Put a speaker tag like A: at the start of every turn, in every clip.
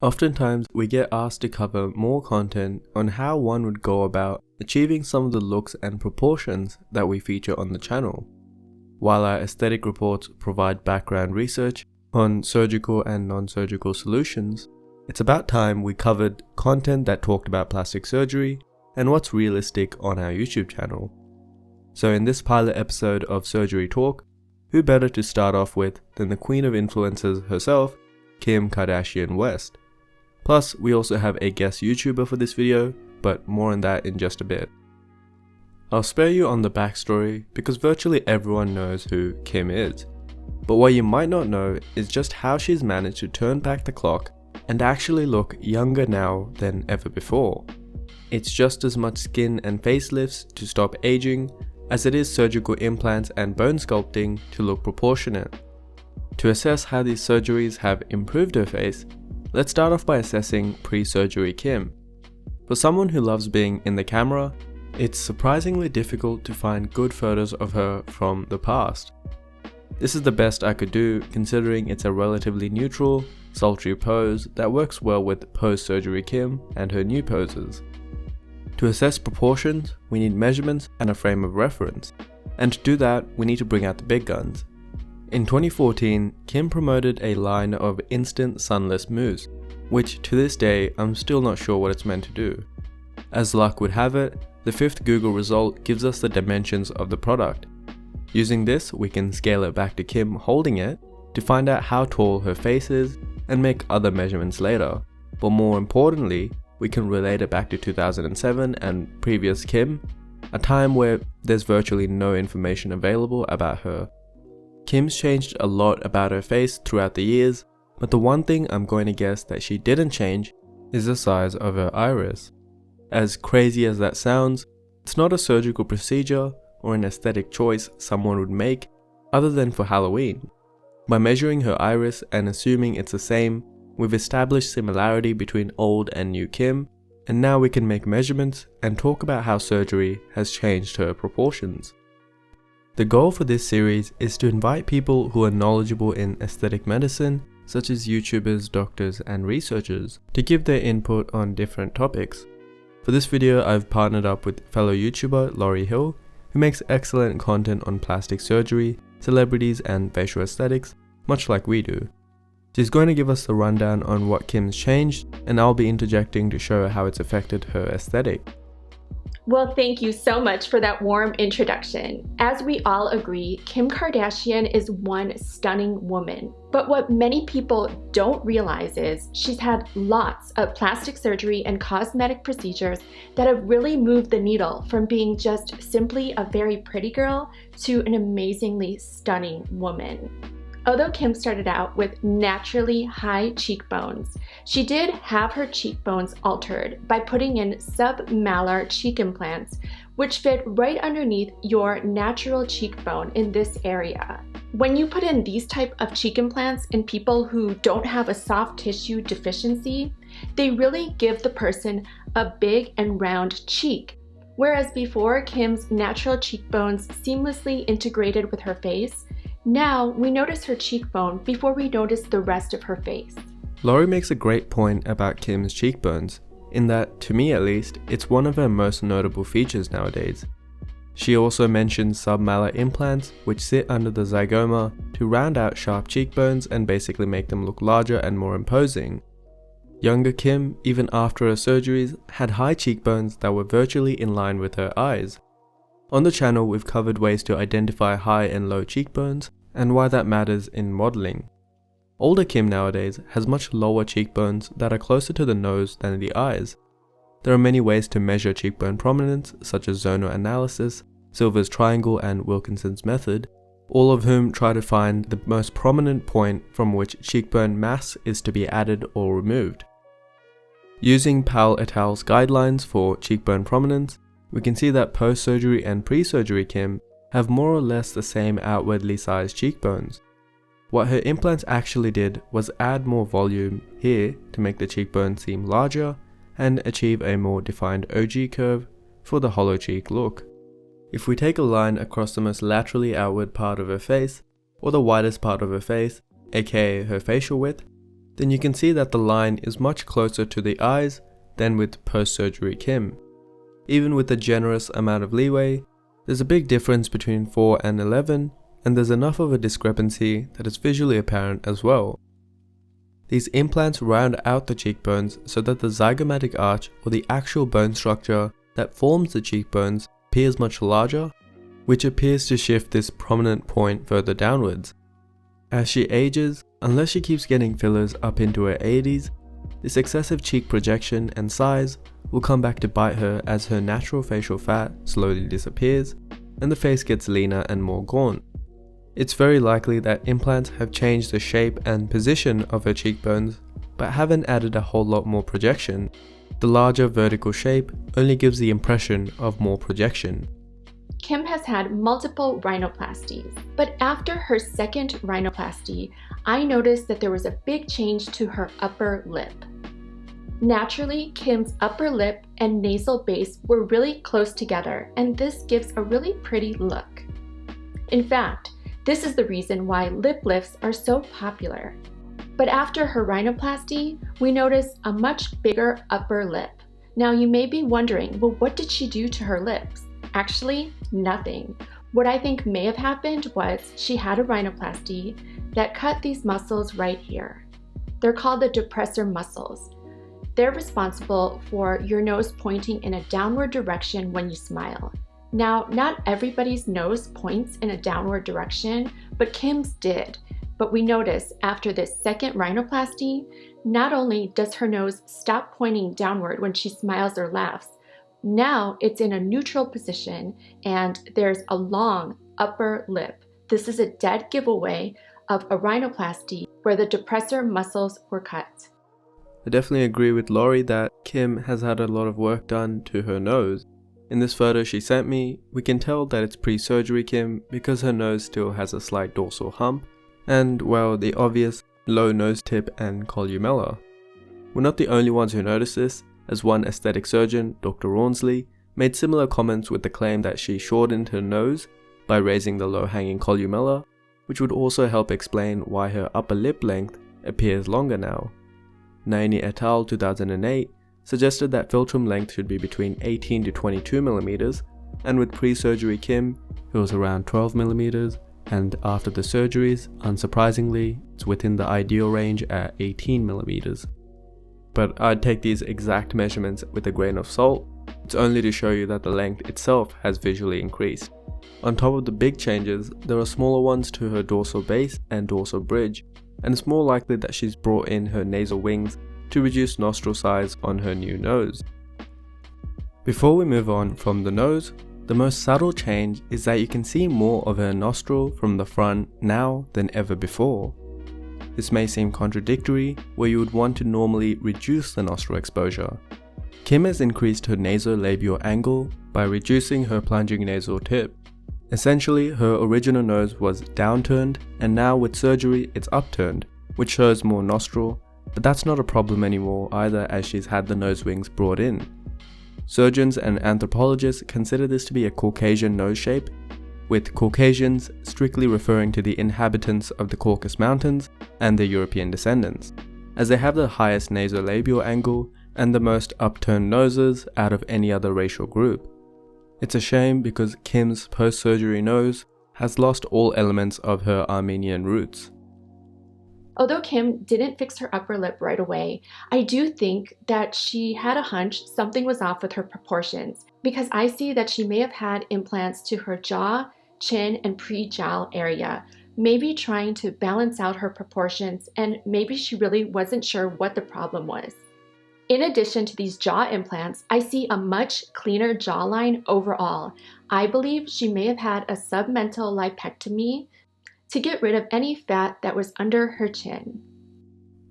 A: Oftentimes, we get asked to cover more content on how one would go about achieving some of the looks and proportions that we feature on the channel. While our aesthetic reports provide background research on surgical and non-surgical solutions, it's about time we covered content that talked about plastic surgery and what's realistic on our YouTube channel. So in this pilot episode of Surgery Talk, who better to start off with than the queen of influencers herself, Kim Kardashian West. Plus, we also have a guest YouTuber for this video, but more on that in just a bit. I'll spare you on the backstory because virtually everyone knows who Kim is. But what you might not know is just how she's managed to turn back the clock and actually look younger now than ever before. It's just as much skin and facelifts to stop aging as it is surgical implants and bone sculpting to look proportionate. To assess how these surgeries have improved her face, let's start off by assessing pre-surgery Kim. For someone who loves being in the camera, it's surprisingly difficult to find good photos of her from the past. This is the best I could do considering it's a relatively neutral, sultry pose that works well with post-surgery Kim and her new poses. To assess proportions, we need measurements and a frame of reference, and to do that, we need to bring out the big guns. In 2014, Kim promoted a line of instant sunless mousse, which to this day I'm still not sure what it's meant to do. As luck would have it, the fifth Google result gives us the dimensions of the product. Using this, we can scale it back to Kim holding it to find out how tall her face is and make other measurements later. But more importantly, we can relate it back to 2007 and previous Kim, a time where there's virtually no information available about her. Kim's changed a lot about her face throughout the years, but the one thing I'm going to guess that she didn't change is the size of her iris. As crazy as that sounds, it's not a surgical procedure or an aesthetic choice someone would make other than for Halloween. By measuring her iris and assuming it's the same, we've established similarity between old and new Kim, and now we can make measurements and talk about how surgery has changed her proportions. The goal for this series is to invite people who are knowledgeable in aesthetic medicine, such as YouTubers, doctors, and researchers, to give their input on different topics. For this video, I've partnered up with fellow YouTuber Lorry, who makes excellent content on plastic surgery, celebrities, and facial aesthetics, much like we do. She's going to give us the rundown on what Kim's changed, and I'll be interjecting to show how it's affected her aesthetic.
B: Well, thank you so much for that warm introduction. As we all agree, Kim Kardashian is one stunning woman. But what many people don't realize is she's had lots of plastic surgery and cosmetic procedures that have really moved the needle from being just simply a very pretty girl to an amazingly stunning woman. Although Kim started out with naturally high cheekbones, she did have her cheekbones altered by putting in submalar cheek implants, which fit right underneath your natural cheekbone in this area. When you put in these type of cheek implants in people who don't have a soft tissue deficiency, they really give the person a big and round cheek. Whereas before, Kim's natural cheekbones seamlessly integrated with her face, now we notice her cheekbone before we notice the rest of her face.
A: Lorry makes a great point about Kim's cheekbones, in that, to me at least, it's one of her most notable features nowadays. She also mentions submalar implants, which sit under the zygoma to round out sharp cheekbones and basically make them look larger and more imposing. Younger Kim, even after her surgeries, had high cheekbones that were virtually in line with her eyes. On the channel, we've covered ways to identify high and low cheekbones and why that matters in modeling. Older Kim nowadays has much lower cheekbones that are closer to the nose than the eyes. There are many ways to measure cheekbone prominence, such as zonal analysis, Silver's triangle, and Wilkinson's method, all of whom try to find the most prominent point from which cheekbone mass is to be added or removed. Using Powell et al.'s guidelines for cheekbone prominence, we can see that post-surgery and pre-surgery Kim have more or less the same outwardly sized cheekbones. What her implants actually did was add more volume here to make the cheekbone seem larger and achieve a more defined OG curve for the hollow cheek look. If we take a line across the most laterally outward part of her face, or the widest part of her face, aka her facial width, then you can see that the line is much closer to the eyes than with post-surgery Kim. Even with a generous amount of leeway, there's a big difference between 4 and 11, and there's enough of a discrepancy that is visually apparent as well. These implants round out the cheekbones so that the zygomatic arch, or the actual bone structure that forms the cheekbones, appears much larger, which appears to shift this prominent point further downwards. As she ages, unless she keeps getting fillers up into her 80s, this excessive cheek projection and size will come back to bite her as her natural facial fat slowly disappears and the face gets leaner and more gaunt. It's very likely that implants have changed the shape and position of her cheekbones, but haven't added a whole lot more projection. The larger vertical shape only gives the impression of more projection.
B: Kim has had multiple rhinoplasties, but after her second rhinoplasty, I noticed that there was a big change to her upper lip. Naturally, Kim's upper lip and nasal base were really close together, and this gives a really pretty look. In fact, this is the reason why lip lifts are so popular. But after her rhinoplasty, we notice a much bigger upper lip. Now you may be wondering, well, what did she do to her lips? Actually, nothing. What I think may have happened was she had a rhinoplasty that cut these muscles right here. They're called the depressor muscles. They're responsible for your nose pointing in a downward direction when you smile. Now, not everybody's nose points in a downward direction, but Kim's did. But we notice after this second rhinoplasty, not only does her nose stop pointing downward when she smiles or laughs, now it's in a neutral position and there's a long upper lip. This is a dead giveaway of a rhinoplasty where the depressor muscles were cut.
A: I definitely agree with Lorry that Kim has had a lot of work done to her nose. In this photo she sent me, we can tell that it's pre-surgery Kim because her nose still has a slight dorsal hump and, well, the obvious low nose tip and columella. We're not the only ones who notice this, as one aesthetic surgeon, Dr. Rawnsley, made similar comments with the claim that she shortened her nose by raising the low-hanging columella, which would also help explain why her upper lip length appears longer now. Naini et al. 2008 suggested that philtrum length should be between 18 to 22 mm, and with pre-surgery Kim, it was around 12 mm, and after the surgeries, unsurprisingly, it's within the ideal range at 18 mm. But I'd take these exact measurements with a grain of salt. It's only to show you that the length itself has visually increased. On top of the big changes, there are smaller ones to her dorsal base and dorsal bridge, and it's more likely that she's brought in her nasal wings to reduce nostril size on her new nose. Before we move on from the nose, the most subtle change is that you can see more of her nostril from the front now than ever before. This may seem contradictory, where you would want to normally reduce the nostril exposure. Kim has increased her nasolabial angle by reducing her plunging nasal tip. Essentially, her original nose was downturned, and now with surgery it's upturned, which shows more nostril, but that's not a problem anymore either, as she's had the nose wings brought in. Surgeons and anthropologists consider this to be a Caucasian nose shape, with Caucasians strictly referring to the inhabitants of the Caucasus Mountains and their European descendants, as they have the highest nasolabial angle and the most upturned noses out of any other racial group. It's a shame because Kim's post-surgery nose has lost all elements of her Armenian roots.
B: Although Kim didn't fix her upper lip right away, I do think that she had a hunch something was off with her proportions, because I see that she may have had implants to her jaw, chin, and pre-jowl area, maybe trying to balance out her proportions, and maybe she really wasn't sure what the problem was. In addition to these jaw implants, I see a much cleaner jawline overall. I believe she may have had a submental lipectomy to get rid of any fat that was under her chin.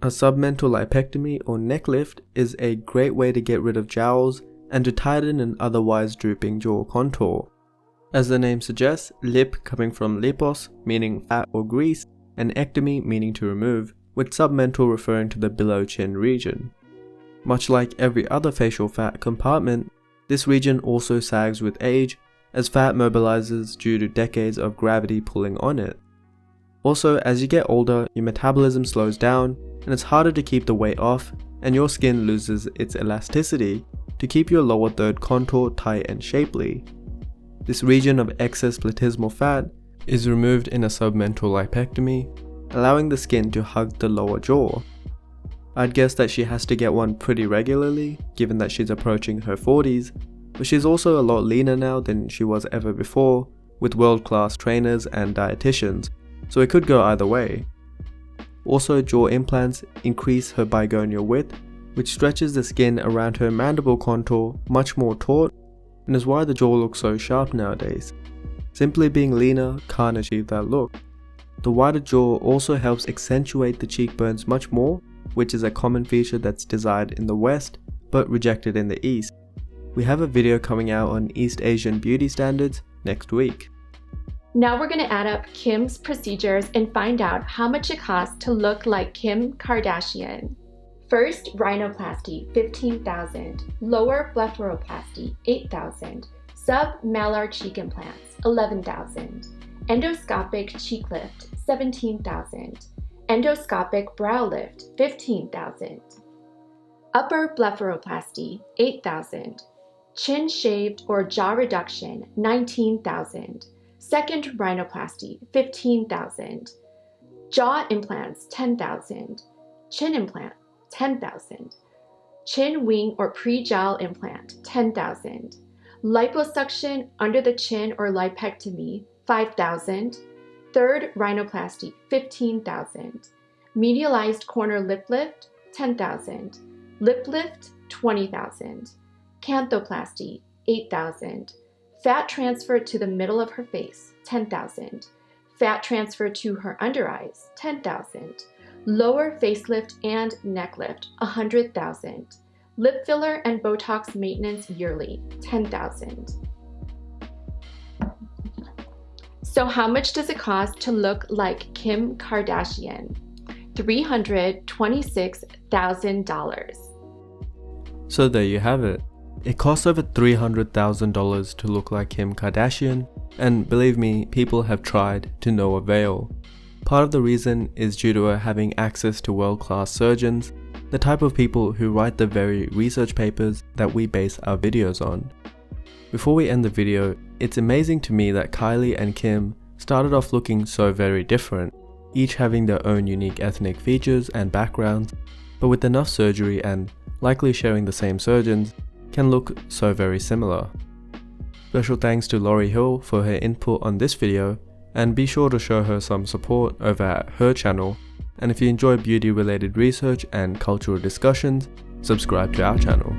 A: A submental lipectomy or neck lift is a great way to get rid of jowls and to tighten an otherwise drooping jaw contour. As the name suggests, lip coming from lipos, meaning fat or grease, and ectomy meaning to remove, with submental referring to the below chin region. Much like every other facial fat compartment, this region also sags with age, as fat mobilizes due to decades of gravity pulling on it. Also, as you get older, your metabolism slows down, and it's harder to keep the weight off, and your skin loses its elasticity to keep your lower third contour tight and shapely. This region of excess platysmal fat is removed in a submental lipectomy, allowing the skin to hug the lower jaw. I'd guess that she has to get one pretty regularly, given that she's approaching her 40s, but she's also a lot leaner now than she was ever before, with world-class trainers and dietitians, so it could go either way. Also, jaw implants increase her bigonial width, which stretches the skin around her mandible contour much more taut, and is why the jaw looks so sharp nowadays. Simply being leaner can't achieve that look. The wider jaw also helps accentuate the cheekbones much more, which is a common feature that's desired in the West, but rejected in the East. We have a video coming out on East Asian beauty standards next week.
B: Now we're going to add up Kim's procedures and find out how much it costs to look like Kim Kardashian. First, rhinoplasty, $15,000. Lower blepharoplasty, $8,000. Sub-malar cheek implants, $11,000. Endoscopic cheek lift, $17,000. Endoscopic brow lift, $15,000. Upper blepharoplasty, $8,000. Chin shaved or jaw reduction, $19,000. Second rhinoplasty, $15,000. Jaw implants, $10,000. Chin implant, $10,000. Chin wing or pre-jowl implant, $10,000. Liposuction under the chin or lipectomy, $5,000. Third rhinoplasty, $15,000. Medialized corner lip lift, $10,000. Lip lift, $20,000. Canthoplasty, $8,000. Fat transfer to the middle of her face, $10,000. Fat transfer to her under eyes, $10,000. Lower facelift and neck lift, $100,000. Lip filler and Botox maintenance yearly, $10,000. So how much does it cost to look like Kim Kardashian? $326,000.
A: So there you have it. It costs over $300,000 to look like Kim Kardashian, and believe me, people have tried to no avail. Part of the reason is due to her having access to world-class surgeons, the type of people who write the very research papers that we base our videos on. Before we end the video, it's amazing to me that Kylie and Kim started off looking so very different, each having their own unique ethnic features and backgrounds, but with enough surgery and likely sharing the same surgeons, can look so very similar. Special thanks to Lorry Hill for her input on this video, and be sure to show her some support over at her channel, and if you enjoy beauty related research and cultural discussions, subscribe to our channel.